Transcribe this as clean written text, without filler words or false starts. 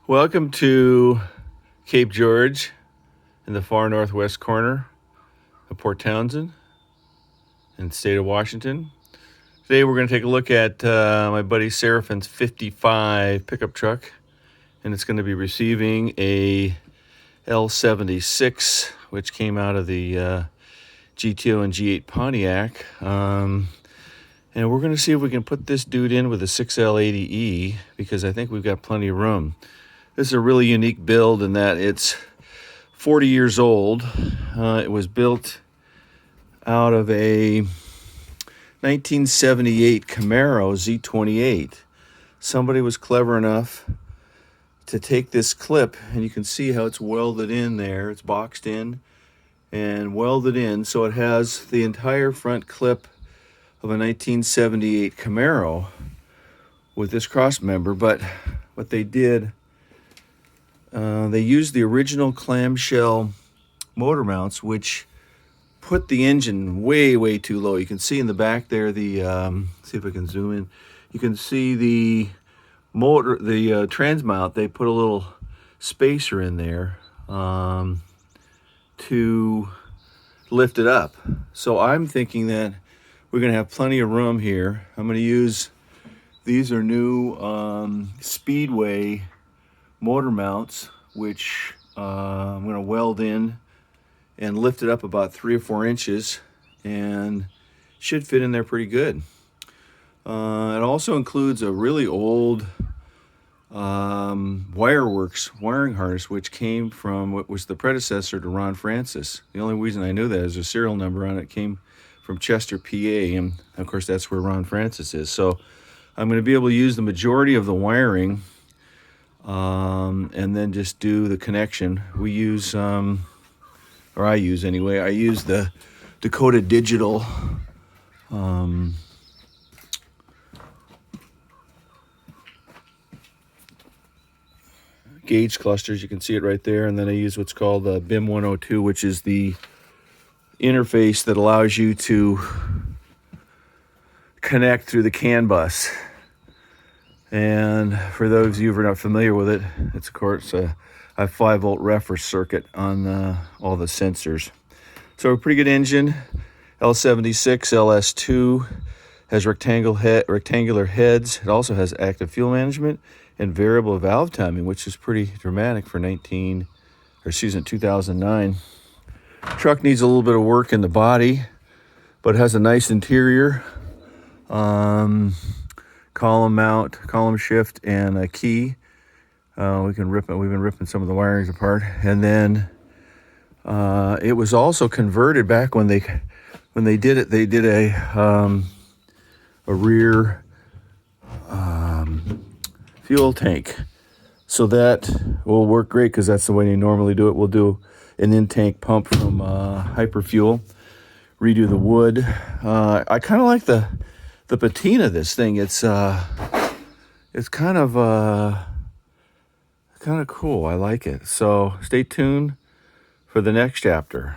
Welcome to Cape George in the far northwest corner of Port Townsend in the state of Washington. Today we're going to take a look at my buddy Serafin's 55 pickup truck, and it's going to be receiving a L76, which came out of the GTO and G8 Pontiac. And we're going to see if we can put this dude in with a 6L80E because I think we've got plenty of room. This is a really unique build in that it's 40 years old. It was built out of a 1978 Camaro Z28. Somebody was clever enough to take this clip, and you can see how it's welded in there. It's boxed in and welded in, so it has the entire front clip of a 1978 Camaro with this cross member. But what they did, they used the original clamshell motor mounts, which put the engine way too low. You can see in the back there, the see if I can zoom in. You can see the motor, the trans mount. They put a little spacer in there to lift it up. So I'm thinking that we're going to have plenty of room here. I'm going to use, these are new Speedway motor mounts, which I'm going to weld in and lift it up about 3 or 4 inches, and should fit in there pretty good. It also includes a really old Wireworks wiring harness, which came from what was the predecessor to Ron Francis. The only reason I knew that is a serial number on it came from Chester, PA, and of course that's where Ron Francis is. So I'm going to be able to use the majority of the wiring and then just do the connection. We use, or I use anyway, I use the Dakota Digital gauge clusters. You can see it right there. And then I use what's called the BIM 102, which is the interface that allows you to connect through the CAN bus. And for those of you who are not familiar with it, it's of course a 5-volt reference circuit on all the sensors. So a pretty good engine. L76 LS2 has rectangular heads. It also has active fuel management and variable valve timing, which is pretty dramatic for 2009. Truck needs a little bit of work in the body, but it has a nice interior. Column mount, column shift, and a key. We've been ripping some of the wirings apart. And then it was also converted back when they did it. They did a rear fuel tank, so that will work great because that's the way you normally do it. We'll do an in-tank pump from Hyperfuel, redo the wood. I kind of like the patina of this thing. It's kind of cool. I like it. So stay tuned for the next chapter.